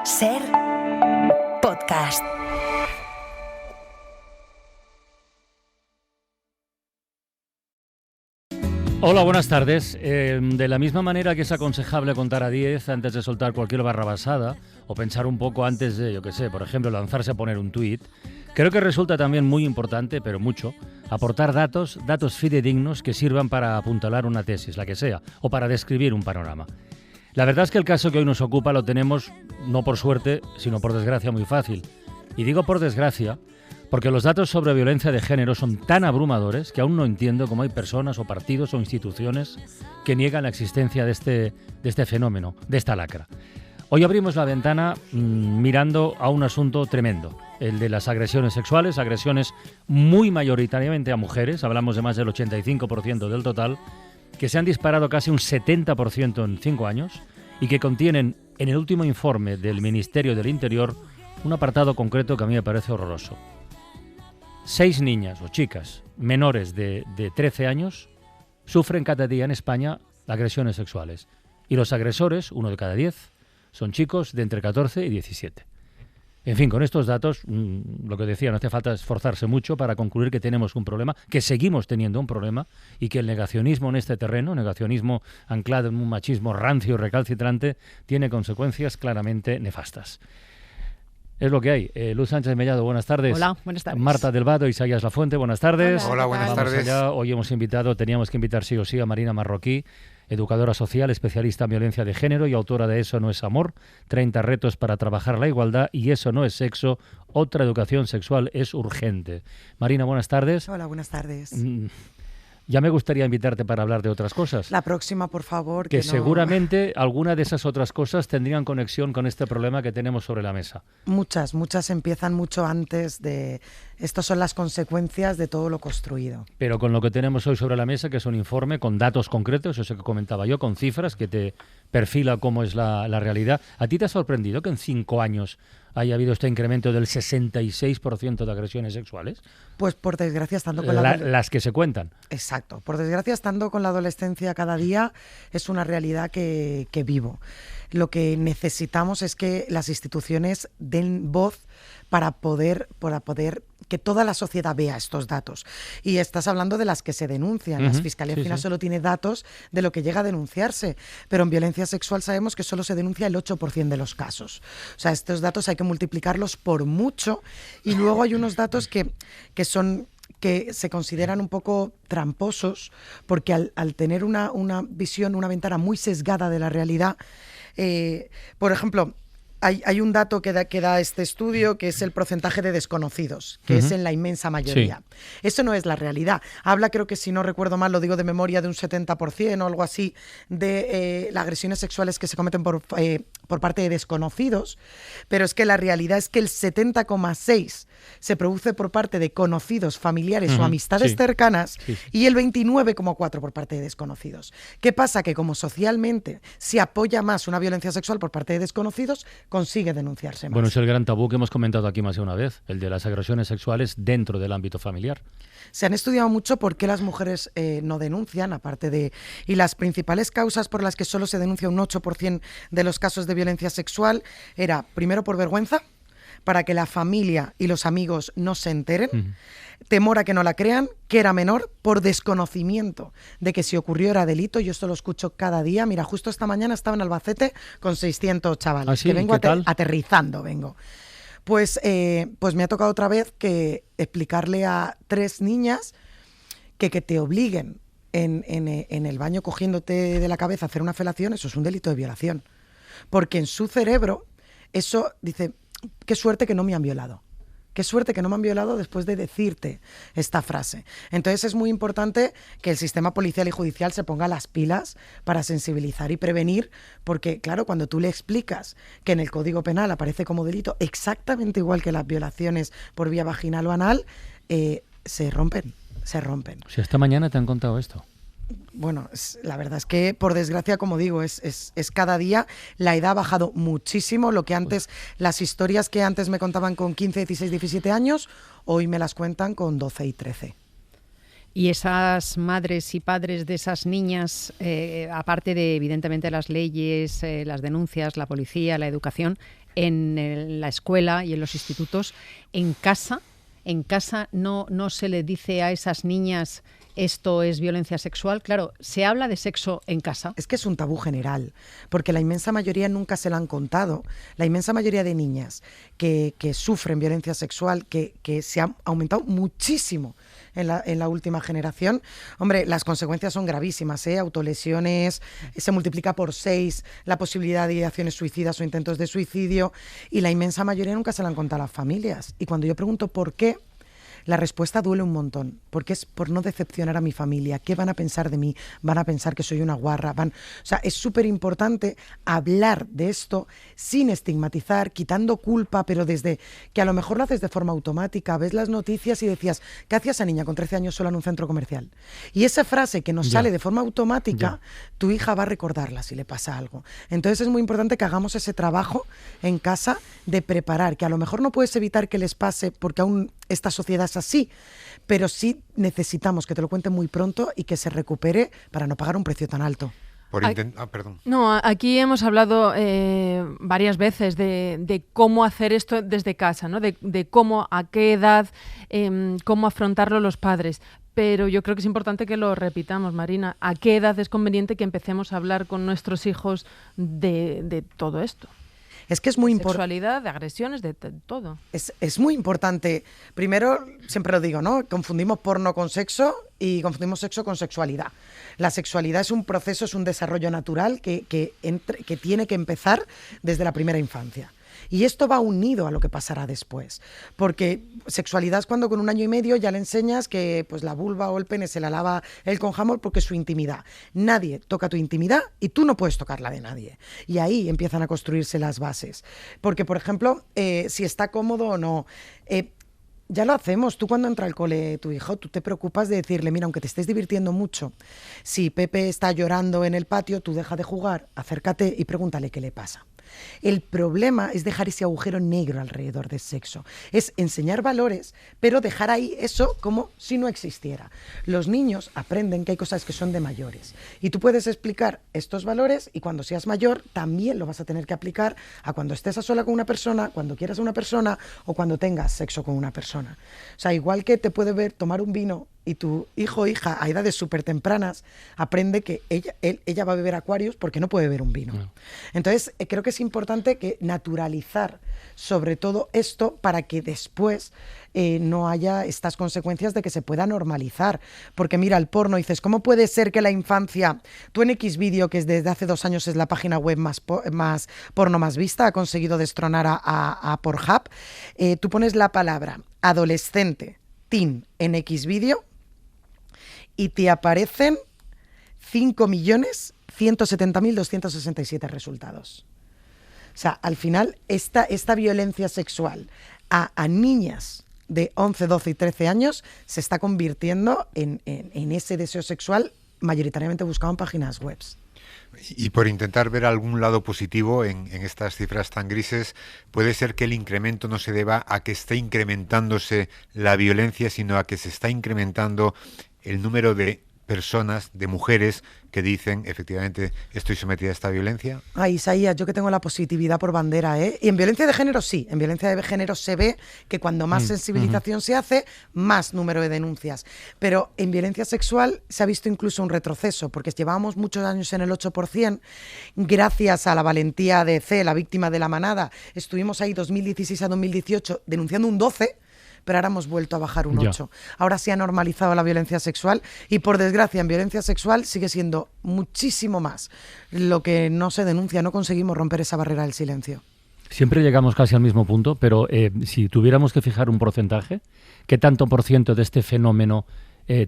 Ser podcast. Hola, buenas tardes. De la misma manera que es aconsejable contar a 10 antes de soltar cualquier barrabasada o pensar un poco antes de, por ejemplo, lanzarse a poner un tuit, creo que resulta también muy importante, pero mucho, aportar datos fidedignos que sirvan para apuntalar una tesis, la que sea, o para describir un panorama. La verdad es que el caso que hoy nos ocupa lo tenemos, no por suerte, sino por desgracia muy fácil. Y digo por desgracia, porque los datos sobre violencia de género son tan abrumadores que aún no entiendo cómo hay personas o partidos o instituciones que niegan la existencia de este fenómeno, de esta lacra. Hoy abrimos la ventana mirando a un asunto tremendo, el de las agresiones sexuales, agresiones muy mayoritariamente a mujeres, hablamos de más del 85% del total, que se han disparado casi un 70% en 5 años y que contienen en el último informe del Ministerio del Interior un apartado concreto que a mí me parece horroroso. 6 niñas o chicas menores de 13 años sufren cada día en España agresiones sexuales. Y los agresores, 1 de cada 10, son chicos de entre 14 y 17. En fin, con estos datos, lo que decía, no hace falta esforzarse mucho para concluir que tenemos un problema, que seguimos teniendo un problema y que el negacionismo en este terreno, negacionismo anclado en un machismo rancio y recalcitrante, tiene consecuencias claramente nefastas. Es lo que hay. Luz Sánchez Mellado, buenas tardes. Hola, buenas tardes. Marta del Vado, Isaías Lafuente, buenas tardes. Hola, buenas tardes. Allá. Hoy teníamos que invitar sí o sí a Marina Marroquí, educadora social, especialista en violencia de género y autora de Eso no es amor, 30 retos para trabajar la igualdad y Eso no es sexo, otra educación sexual es urgente. Marina, buenas tardes. Hola, buenas tardes. Ya me gustaría invitarte para hablar de otras cosas. La próxima, por favor. Que seguramente alguna de esas otras cosas tendrían conexión con este problema que tenemos sobre la mesa. Muchas empiezan mucho antes de... Estas son las consecuencias de todo lo construido. Pero con lo que tenemos hoy sobre la mesa, que es un informe con datos concretos, eso que comentaba yo, con cifras que te perfila cómo es la realidad. ¿A ti te ha sorprendido que en 5 años haya habido este incremento del 66% de agresiones sexuales? Pues por desgracia, estando con las que se cuentan. Exacto. Por desgracia, estando con la adolescencia cada día, es una realidad que vivo. Lo que necesitamos es que las instituciones den voz para poder que toda la sociedad vea estos datos. Y estás hablando de las que se denuncian. La Fiscalía al final solo tiene datos de lo que llega a denunciarse, pero en violencia sexual sabemos que solo se denuncia el 8% de los casos. O sea, estos datos hay que multiplicarlos por mucho y luego hay unos datos que se consideran un poco tramposos porque al tener una visión, una ventana muy sesgada de la realidad, por ejemplo, hay un dato que da este estudio, que es el porcentaje de desconocidos, que es en la inmensa mayoría. Sí. Eso no es la realidad. Habla, creo que si no recuerdo mal, lo digo de memoria, de un 70% o algo así, de las agresiones sexuales que se cometen por parte de desconocidos, pero es que la realidad es que el 70,6% se produce por parte de conocidos, familiares o amistades cercanas y el 29,4% por parte de desconocidos. ¿Qué pasa? Que como socialmente se apoya más una violencia sexual por parte de desconocidos, consigue denunciarse más. Bueno, es el gran tabú que hemos comentado aquí más de una vez, el de las agresiones sexuales dentro del ámbito familiar. Se han estudiado mucho por qué las mujeres no denuncian, y las principales causas por las que solo se denuncia un 8% de los casos de violencia sexual era, primero, por vergüenza, para que la familia y los amigos no se enteren, temor a que no la crean, que era menor, por desconocimiento de que si ocurrió era delito. Yo esto lo escucho cada día. Mira, justo esta mañana estaba en Albacete con 600 chavales. ¿Ah, sí? Que vengo aterrizando. Pues me ha tocado otra vez que explicarle a 3 niñas que te obliguen en el baño cogiéndote de la cabeza a hacer una felación, eso es un delito de violación. Porque en su cerebro, eso dice, qué suerte que no me han violado. Qué suerte que no me han violado después de decirte esta frase. Entonces es muy importante que el sistema policial y judicial se ponga las pilas para sensibilizar y prevenir, porque claro, cuando tú le explicas que en el Código Penal aparece como delito exactamente igual que las violaciones por vía vaginal o anal, se rompen. Si esta mañana te han contado esto. Bueno, la verdad es que, por desgracia, como digo, es cada día. La edad ha bajado muchísimo. Lo que antes, las historias que antes me contaban con 15, 16, 17 años, hoy me las cuentan con 12 y 13. Y esas madres y padres de esas niñas, aparte de, evidentemente, las leyes, las denuncias, la policía, la educación, en la escuela y en los institutos, en casa no se le dice a esas niñas esto es violencia sexual. Claro, se habla de sexo en casa. Es que es un tabú general, porque la inmensa mayoría nunca se lo han contado. La inmensa mayoría de niñas que sufren violencia sexual, que se ha aumentado muchísimo en la última generación. Hombre, las consecuencias son gravísimas, autolesiones, se multiplica por 6 la posibilidad de ideaciones suicidas o intentos de suicidio, y la inmensa mayoría nunca se lo han contado a las familias. Y cuando yo pregunto por qué, la respuesta duele un montón, porque es por no decepcionar a mi familia. ¿Qué van a pensar de mí? ¿Van a pensar que soy una guarra? O sea, es súper importante hablar de esto sin estigmatizar, quitando culpa, pero desde que a lo mejor lo haces de forma automática. Ves las noticias y decías, ¿qué hacía esa niña con 13 años sola en un centro comercial? Y esa frase que nos sale de forma automática, tu hija va a recordarla si le pasa algo. Entonces es muy importante que hagamos ese trabajo en casa de preparar, que a lo mejor no puedes evitar que les pase porque aún esta sociedad es así, pero sí necesitamos que te lo cuenten muy pronto y que se recupere para no pagar un precio tan alto. Perdón. No, aquí hemos hablado varias veces de cómo hacer esto desde casa, ¿no? De cómo, a qué edad, cómo afrontarlo los padres. Pero yo creo que es importante que lo repitamos, Marina. ¿A qué edad es conveniente que empecemos a hablar con nuestros hijos de todo esto? Es que es muy importante. Sexualidad, de agresiones, de todo. Es muy importante. Primero, siempre lo digo, ¿no? Confundimos porno con sexo y confundimos sexo con sexualidad. La sexualidad es un proceso, es un desarrollo natural que tiene que empezar desde la primera infancia. Y esto va unido a lo que pasará después, porque sexualidad es cuando con 1 año y medio ya le enseñas que pues, la vulva o el pene se la lava él con jabón porque es su intimidad. Nadie toca tu intimidad y tú no puedes tocar la de nadie. Y ahí empiezan a construirse las bases. Porque, por ejemplo, si está cómodo o no... ya lo hacemos. Tú cuando entra al cole tu hijo, tú te preocupas de decirle, mira, aunque te estés divirtiendo mucho, si Pepe está llorando en el patio, tú deja de jugar, acércate y pregúntale qué le pasa. El problema es dejar ese agujero negro alrededor del sexo. Es enseñar valores, pero dejar ahí eso como si no existiera. Los niños aprenden que hay cosas que son de mayores. Y tú puedes explicar estos valores y cuando seas mayor también lo vas a tener que aplicar a cuando estés a sola con una persona, cuando quieras a una persona o cuando tengas sexo con una persona. O sea, igual que te puede ver tomar un vino y tu hijo o hija a edades súper tempranas aprende que ella va a beber Aquarius porque no puede beber un vino. No. Entonces, creo que es importante que naturalizar sobre todo esto para que después no haya estas consecuencias de que se pueda normalizar. Porque mira, el porno, dices, ¿cómo puede ser que la infancia, tú en Xvideo, que desde hace 2 años es la página web más porno más vista, ha conseguido destronar a Pornhub, tú pones la palabra adolescente, teen en Xvideo, y te aparecen 5.170.267 resultados. O sea, al final, esta violencia sexual a niñas de 11, 12 y 13 años se está convirtiendo en ese deseo sexual mayoritariamente buscado en páginas web. Y por intentar ver algún lado positivo en estas cifras tan grises, puede ser que el incremento no se deba a que esté incrementándose la violencia, sino a que se está incrementando el número de personas, de mujeres que dicen, efectivamente, estoy sometida a esta violencia. Isaías, yo que tengo la positividad por bandera, Y en violencia de género sí, en violencia de género se ve que cuando más sensibilización se hace, más número de denuncias. Pero en violencia sexual se ha visto incluso un retroceso, porque llevábamos muchos años en el 8%, gracias a la valentía de C, la víctima de la manada, estuvimos ahí 2016 a 2018 denunciando un 12%, pero ahora hemos vuelto a bajar un 8. Ahora se ha normalizado la violencia sexual y, por desgracia, en violencia sexual sigue siendo muchísimo más lo que no se denuncia. No conseguimos romper esa barrera del silencio. Siempre llegamos casi al mismo punto, pero si tuviéramos que fijar un porcentaje, ¿qué tanto por ciento de este fenómeno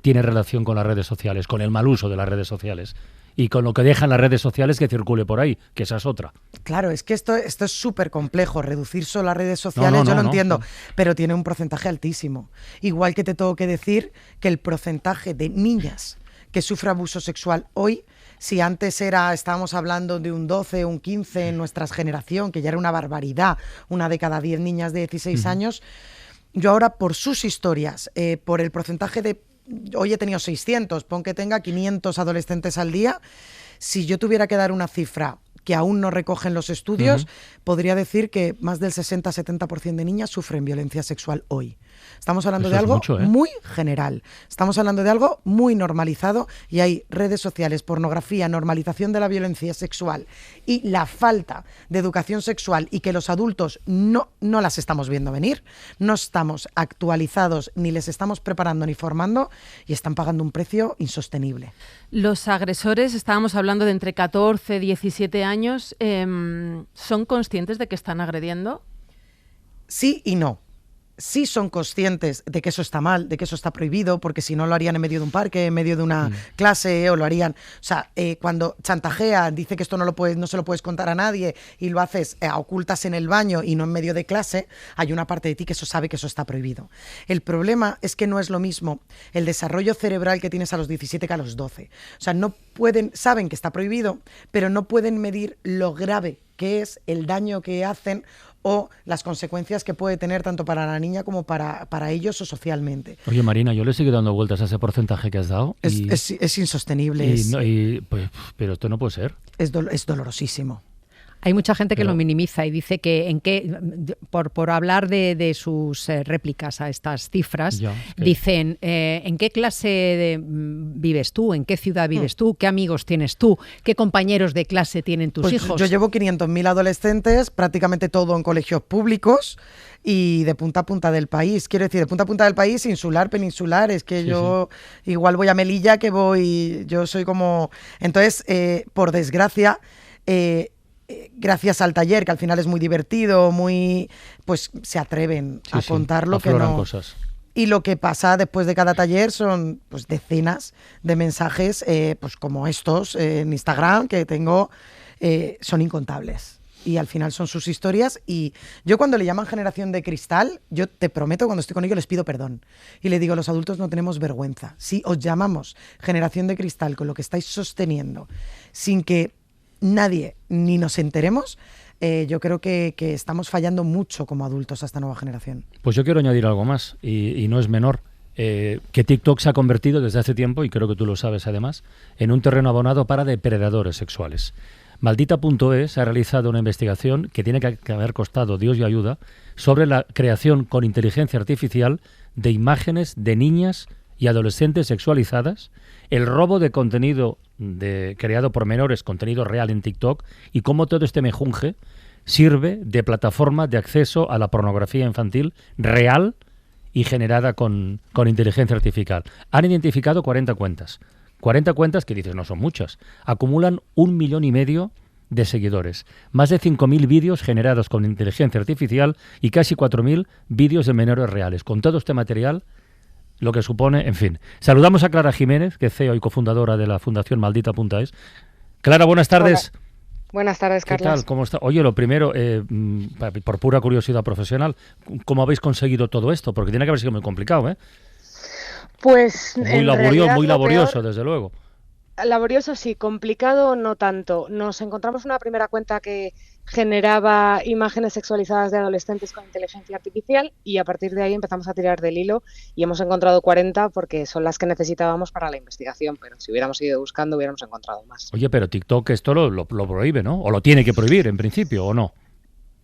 tiene relación con las redes sociales, con el mal uso de las redes sociales? Y con lo que dejan las redes sociales que circule por ahí, que esa es otra. Claro, es que esto es súper complejo. Reducir solo las redes sociales, yo lo entiendo, pero tiene un porcentaje altísimo. Igual que te tengo que decir que el porcentaje de niñas que sufren abuso sexual hoy, si antes estábamos hablando de un 12, un 15 en nuestra generación, que ya era una barbaridad, 1 de cada 10 niñas de 16 años, yo ahora por sus historias, por el porcentaje de hoy he tenido 600, pon que tenga 500 adolescentes al día. Si yo tuviera que dar una cifra que aún no recogen los estudios, podría decir que más del 60-70% de niñas sufren violencia sexual hoy. Estamos hablando de algo muy general, estamos hablando de algo muy normalizado, y hay redes sociales, pornografía, normalización de la violencia sexual y la falta de educación sexual, y que los adultos no las estamos viendo venir, no estamos actualizados, ni les estamos preparando ni formando, y están pagando un precio insostenible. Los agresores, estábamos hablando de entre 14 y 17 años, ¿son conscientes de que están agrediendo? Sí y no. Sí son conscientes de que eso está mal, de que eso está prohibido, porque si no lo harían en medio de un parque, en medio de una clase, o lo harían... O sea, cuando chantajea, dice que esto no se lo puedes contar a nadie, y lo haces a ocultas en el baño y no en medio de clase, hay una parte de ti que eso sabe que eso está prohibido. El problema es que no es lo mismo el desarrollo cerebral que tienes a los 17 que a los 12. O sea, saben que está prohibido, pero no pueden medir lo grave que es el daño que hacen o las consecuencias que puede tener tanto para la niña como para ellos o socialmente. Oye, Marina, yo le sigo dando vueltas a ese porcentaje que has dado. Es insostenible. Pero esto no puede ser. Es dolorosísimo. Hay mucha gente que lo minimiza y dice que por hablar de sus réplicas a estas cifras, dicen ¿en qué clase vives tú? ¿En qué ciudad vives tú? ¿Qué amigos tienes tú? ¿Qué compañeros de clase tienen tus hijos? Yo llevo 500.000 adolescentes, prácticamente todo en colegios públicos y de punta a punta del país. Quiero decir, de punta a punta del país, insular, peninsular. Es que igual voy a Melilla yo soy como... Entonces, por desgracia... gracias al taller, que al final es muy divertido, pues se atreven a contar lo que no... cosas. Y lo que pasa después de cada taller son pues decenas de mensajes, pues como estos en Instagram que tengo, son incontables. Y al final son sus historias, y yo cuando le llaman generación de cristal, yo te prometo, cuando estoy con ellos les pido perdón. Y le digo, los adultos no tenemos vergüenza. Si os llamamos generación de cristal con lo que estáis sosteniendo, sin que nadie ni nos enteremos, yo creo que estamos fallando mucho como adultos a esta nueva generación. Pues yo quiero añadir algo más, y no es menor, que TikTok se ha convertido desde hace tiempo, y creo que tú lo sabes además, en un terreno abonado para depredadores sexuales. Maldita.es ha realizado una investigación que tiene que haber costado Dios y ayuda sobre la creación con inteligencia artificial de imágenes de niñas y adolescentes sexualizadas, el robo de contenido creado por menores, contenido real en TikTok, y cómo todo este mejunje sirve de plataforma de acceso a la pornografía infantil real y generada con inteligencia artificial. Han identificado 40 cuentas. 40 cuentas que dices no son muchas. Acumulan 1,5 millones de seguidores. Más de 5.000 vídeos generados con inteligencia artificial y casi 4.000 vídeos de menores reales. Con todo este material, lo que supone, en fin. Saludamos a Clara Jiménez, que es CEO y cofundadora de la Fundación Maldita.es. Clara, buenas tardes. Hola. Buenas tardes, Carlos. ¿Qué tal? ¿Cómo está? Oye, lo primero, por pura curiosidad profesional, ¿cómo habéis conseguido todo esto? Porque tiene que haber sido muy complicado, ¿eh? Pues muy laborioso, desde luego. Laborioso sí, complicado no tanto. Nos encontramos una primera cuenta que generaba imágenes sexualizadas de adolescentes con inteligencia artificial, y a partir de ahí empezamos a tirar del hilo y hemos encontrado 40 porque son las que necesitábamos para la investigación, pero si hubiéramos ido buscando hubiéramos encontrado más. Oye, pero TikTok esto lo prohíbe, ¿no? ¿O lo tiene que prohibir en principio o no?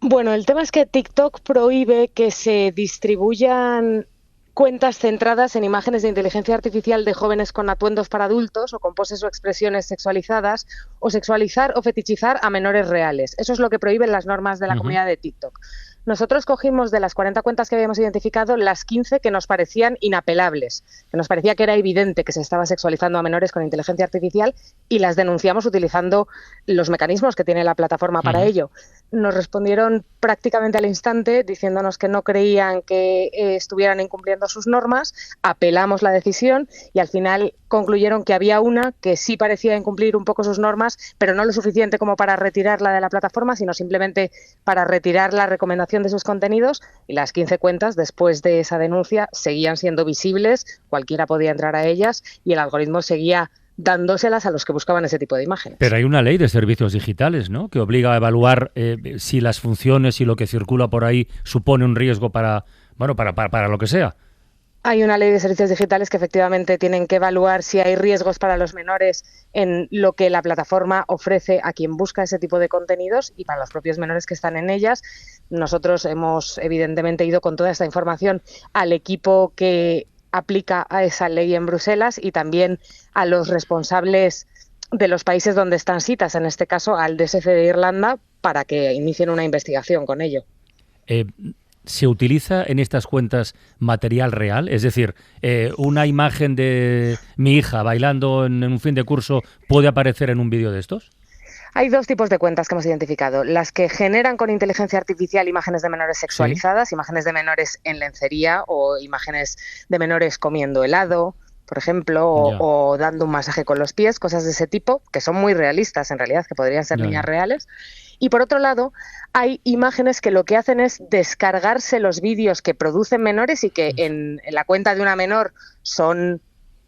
Bueno, el tema es que TikTok prohíbe que se distribuyan cuentas centradas en imágenes de inteligencia artificial de jóvenes con atuendos para adultos o con poses o expresiones sexualizadas, o sexualizar o fetichizar a menores reales. Eso es lo que prohíben las normas de la comunidad de TikTok. Nosotros cogimos de las 40 cuentas que habíamos identificado las 15 que nos parecían inapelables, que nos parecía que era evidente que se estaba sexualizando a menores con inteligencia artificial, y las denunciamos utilizando los mecanismos que tiene la plataforma para ello. Nos respondieron prácticamente al instante diciéndonos que no creían que estuvieran incumpliendo sus normas. Apelamos la decisión y al final concluyeron que había una que sí parecía incumplir un poco sus normas, pero no lo suficiente como para retirarla de la plataforma, sino simplemente para retirar la recomendación de sus contenidos, y las 15 cuentas después de esa denuncia seguían siendo visibles, cualquiera podía entrar a ellas y el algoritmo seguía dándoselas a los que buscaban ese tipo de imágenes. Pero hay una ley de servicios digitales, ¿no?, que obliga a evaluar si las funciones y lo que circula por ahí supone un riesgo para lo que sea. Hay una ley de servicios digitales que efectivamente tienen que evaluar si hay riesgos para los menores en lo que la plataforma ofrece a quien busca ese tipo de contenidos y para los propios menores que están en ellas. Nosotros hemos evidentemente ido con toda esta información al equipo que aplica a esa ley en Bruselas y también a los responsables de los países donde están citas, en este caso al DSC de Irlanda, para que inicien una investigación con ello. ¿Se utiliza en estas cuentas material real? Es decir, ¿una imagen de mi hija bailando en un fin de curso puede aparecer en un vídeo de estos? Hay dos tipos de cuentas que hemos identificado. Las que generan con inteligencia artificial imágenes de menores sexualizadas, imágenes de menores en lencería o imágenes de menores comiendo helado, por ejemplo, o dando un masaje con los pies, cosas de ese tipo, que son muy realistas en realidad, que podrían ser niñas reales. Y por otro lado, hay imágenes que lo que hacen es descargarse los vídeos que producen menores y que en la cuenta de una menor son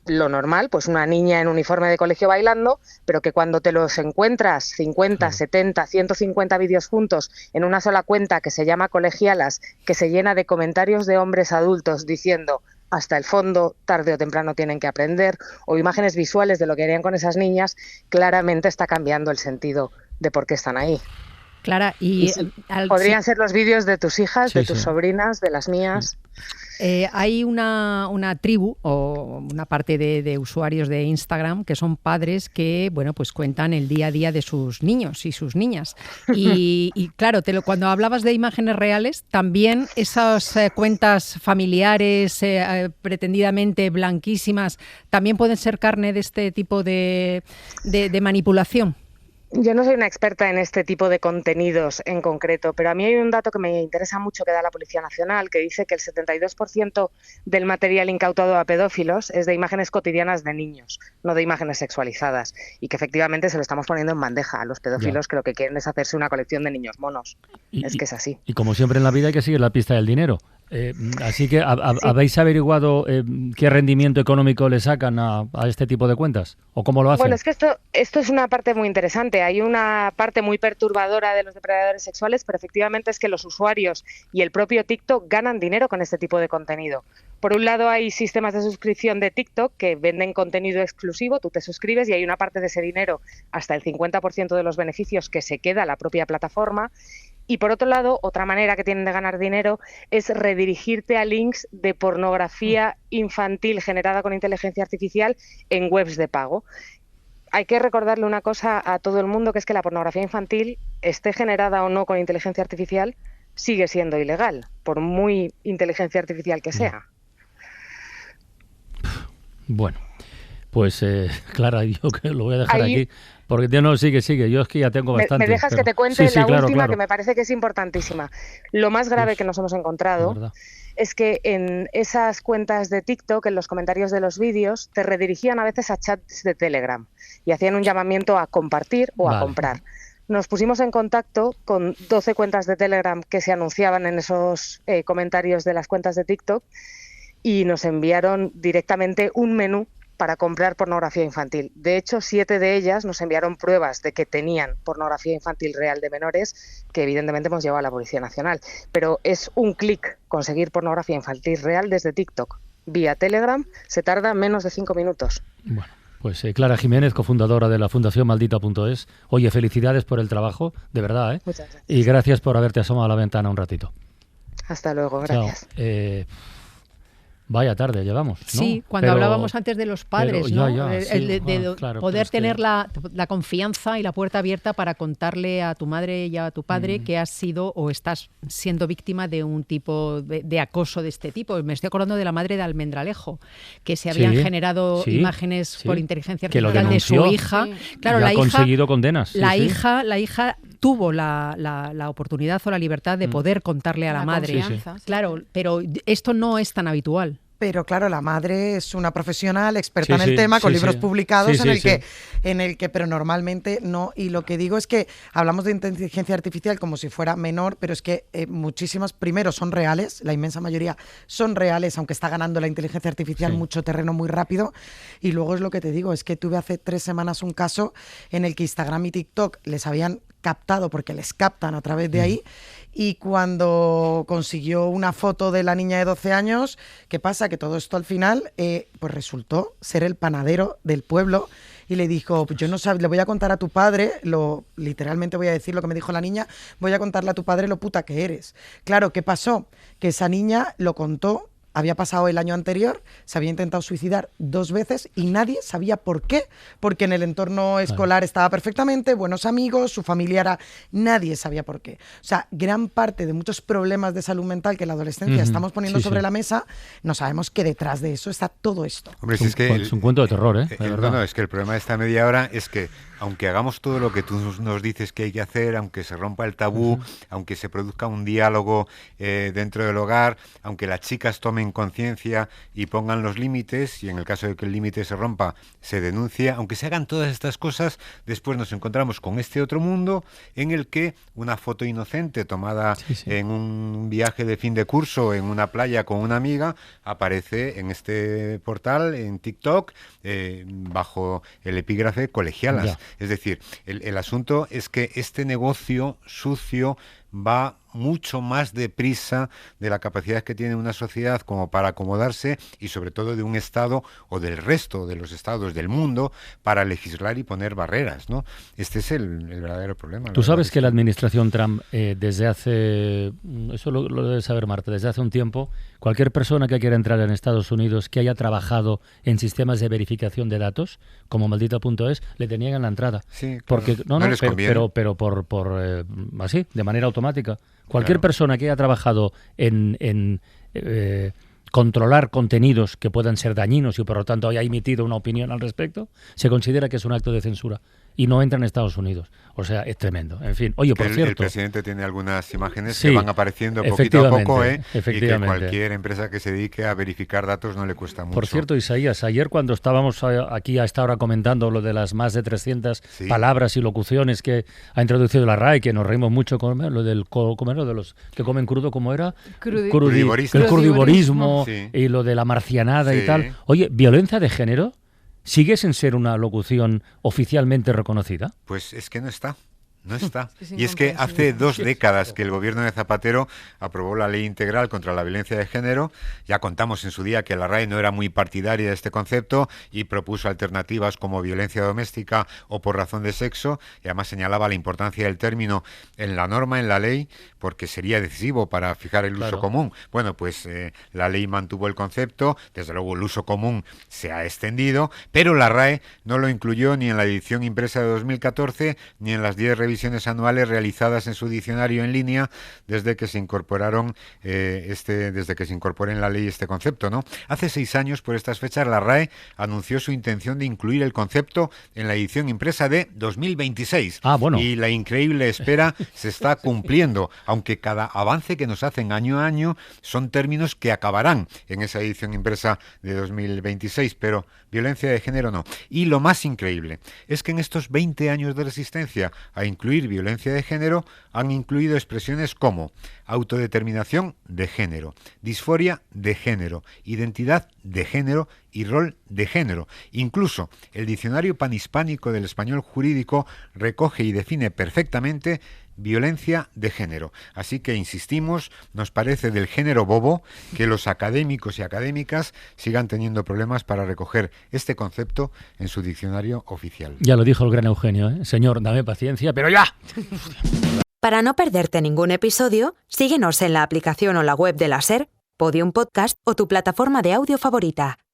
lo normal, pues una niña en uniforme de colegio bailando, pero que cuando te los encuentras 50, 70, 150 vídeos juntos en una sola cuenta que se llama Colegialas, que se llena de comentarios de hombres adultos diciendo hasta el fondo, tarde o temprano tienen que aprender, o imágenes visuales de lo que harían con esas niñas, claramente está cambiando el sentido de por qué están ahí. Clara, podrían ser los vídeos de tus hijas, de tus sobrinas, de las mías. Hay una tribu o una parte de usuarios de Instagram que son padres que, bueno, pues cuentan el día a día de sus niños y sus niñas. Y claro, cuando hablabas de imágenes reales, también esas cuentas familiares pretendidamente blanquísimas también pueden ser carne de este tipo de manipulación. Yo no soy una experta en este tipo de contenidos en concreto, pero a mí hay un dato que me interesa mucho que da la Policía Nacional, que dice que el 72% del material incautado a pedófilos es de imágenes cotidianas de niños, no de imágenes sexualizadas, y que efectivamente se lo estamos poniendo en bandeja a los pedófilos que lo que quieren es hacerse una colección de niños monos. Es que es así. Y como siempre en la vida hay que seguir la pista del dinero. Así que, ¿habéis averiguado qué rendimiento económico le sacan a este tipo de cuentas? ¿O cómo lo hacen? Bueno, es que esto es una parte muy interesante. Hay una parte muy perturbadora de los depredadores sexuales, pero efectivamente es que los usuarios y el propio TikTok ganan dinero con este tipo de contenido. Por un lado, hay sistemas de suscripción de TikTok que venden contenido exclusivo, tú te suscribes y hay una parte de ese dinero, hasta el 50% de los beneficios, que se queda a la propia plataforma. Y por otro lado, otra manera que tienen de ganar dinero es redirigirte a links de pornografía infantil generada con inteligencia artificial en webs de pago. Hay que recordarle una cosa a todo el mundo, que es que la pornografía infantil, esté generada o no con inteligencia artificial, sigue siendo ilegal, por muy inteligencia artificial que sea. Bueno, pues Clara, yo que lo voy a dejar aquí. Porque no, sigue, yo es que ya tengo bastante. ¿Me dejas que te cuente la última, que me parece que es importantísima? Lo más grave que nos hemos encontrado es que en esas cuentas de TikTok, en los comentarios de los vídeos, te redirigían a veces a chats de Telegram y hacían un llamamiento a compartir o a comprar. Nos pusimos en contacto con 12 cuentas de Telegram que se anunciaban en esos comentarios de las cuentas de TikTok y nos enviaron directamente un menú para comprar pornografía infantil. De hecho, 7 de ellas nos enviaron pruebas de que tenían pornografía infantil real de menores, que evidentemente hemos llevado a la Policía Nacional. Pero es un clic conseguir pornografía infantil real desde TikTok. Vía Telegram se tarda menos de 5 minutos. Bueno, pues Clara Jiménez, cofundadora de la Fundación Maldita.es. Oye, felicidades por el trabajo, de verdad, ¿eh? Muchas gracias. Y gracias por haberte asomado a la ventana un ratito. Hasta luego, gracias. Chao. Vaya tarde llevamos, ¿no? Sí, cuando hablábamos antes de los padres, ¿no? Claro, poder tener la confianza y la puerta abierta para contarle a tu madre y a tu padre que has sido o estás siendo víctima de un tipo de acoso de este tipo. Me estoy acordando de la madre de Almendralejo, que se habían generado imágenes por inteligencia artificial de su hija. Sí. Claro, la hija ha conseguido condenas. La hija tuvo la oportunidad o la libertad de poder contarle a la madre. Claro, pero esto no es tan habitual. Pero claro, la madre es una profesional, experta en el tema, con libros publicados en el que, pero normalmente no. Y lo que digo es que hablamos de inteligencia artificial como si fuera menor, pero es que muchísimas, primero, son reales, la inmensa mayoría son reales, aunque está ganando la inteligencia artificial mucho terreno muy rápido. Y luego es lo que te digo, es que tuve hace 3 semanas un caso en el que Instagram y TikTok les habían captado, porque les captan a través de ahí. Y cuando consiguió una foto de la niña de 12 años, ¿qué pasa? Que todo esto al final pues resultó ser el panadero del pueblo. Y le dijo, yo no sabía, le voy a contar a tu padre, literalmente voy a decir lo que me dijo la niña, voy a contarle a tu padre lo puta que eres. Claro, ¿qué pasó? Que esa niña lo contó. Había pasado el año anterior, se había intentado suicidar 2 veces y nadie sabía por qué, porque en el entorno escolar estaba perfectamente, buenos amigos, su familia era... Nadie sabía por qué. O sea, gran parte de muchos problemas de salud mental que en la adolescencia estamos poniendo sobre la mesa, no sabemos que detrás de eso está todo esto. Hombre, si es un cuento de terror, ¿eh? No, es que el problema de esta media hora es que aunque hagamos todo lo que tú nos dices que hay que hacer, aunque se rompa el tabú, aunque se produzca un diálogo dentro del hogar, aunque las chicas tomen conciencia y pongan los límites, y en el caso de que el límite se rompa, se denuncie, aunque se hagan todas estas cosas, después nos encontramos con este otro mundo en el que una foto inocente tomada en un viaje de fin de curso en una playa con una amiga aparece en este portal, en TikTok, bajo el epígrafe colegialas. Ya. Es decir, el asunto es que este negocio sucio va mucho más deprisa de la capacidad que tiene una sociedad como para acomodarse y sobre todo de un Estado o del resto de los estados del mundo para legislar y poner barreras, ¿no? Este es el verdadero problema. Tú sabes que la administración Trump desde hace, eso lo debes saber Marta, desde hace un tiempo, cualquier persona que quiera entrar en Estados Unidos que haya trabajado en sistemas de verificación de datos, como Maldita.es, le deniegan la entrada. Sí, claro. Porque no les conviene. Pero por así, de manera automática. Cualquier persona que haya trabajado en controlar contenidos que puedan ser dañinos y por lo tanto haya emitido una opinión al respecto, se considera que es un acto de censura y no entra en Estados Unidos. O sea, es tremendo. En fin, oye, por cierto... El presidente tiene algunas imágenes que van apareciendo poquito a poco, y que cualquier empresa que se dedique a verificar datos no le cuesta mucho. Por cierto, Isaías, ayer cuando estábamos aquí a esta hora comentando lo de las más de 300 palabras y locuciones que ha introducido la RAE, que nos reímos mucho con lo del de los que comen crudo, ¿cómo era? El crudivorismo y lo de la marcianada y tal. Oye, ¿violencia de género sigue sin ser una locución oficialmente reconocida? Pues es que no está. No está. Y es que hace 2 décadas que el gobierno de Zapatero aprobó la ley integral contra la violencia de género. Ya contamos en su día que la RAE no era muy partidaria de este concepto y propuso alternativas como violencia doméstica o por razón de sexo, y además señalaba la importancia del término en la norma, en la ley, porque sería decisivo para fijar el uso común. Bueno, pues la ley mantuvo el concepto, desde luego el uso común se ha extendido, pero la RAE no lo incluyó ni en la edición impresa de 2014 ni en las 10 revisiones anuales realizadas en su diccionario en línea desde que se incorporaron desde que se incorporó en la ley este concepto, ¿no? Hace 6 años, por estas fechas, la RAE anunció su intención de incluir el concepto en la edición impresa de 2026. Y la increíble espera se está cumpliendo, aunque cada avance que nos hacen año a año son términos que acabarán en esa edición impresa de 2026, pero violencia de género no. Y lo más increíble es que en estos 20 años de resistencia a incluir violencia de género han incluido expresiones como autodeterminación de género, disforia de género, identidad de género y rol de género. Incluso el diccionario panhispánico del español jurídico recoge y define perfectamente violencia de género. Así que insistimos, nos parece del género bobo que los académicos y académicas sigan teniendo problemas para recoger este concepto en su diccionario oficial. Ya lo dijo el gran Eugenio, ¿eh? Señor, dame paciencia, pero ya. Para no perderte ningún episodio, síguenos en la aplicación o la web de la SER, Podium Podcast o tu plataforma de audio favorita.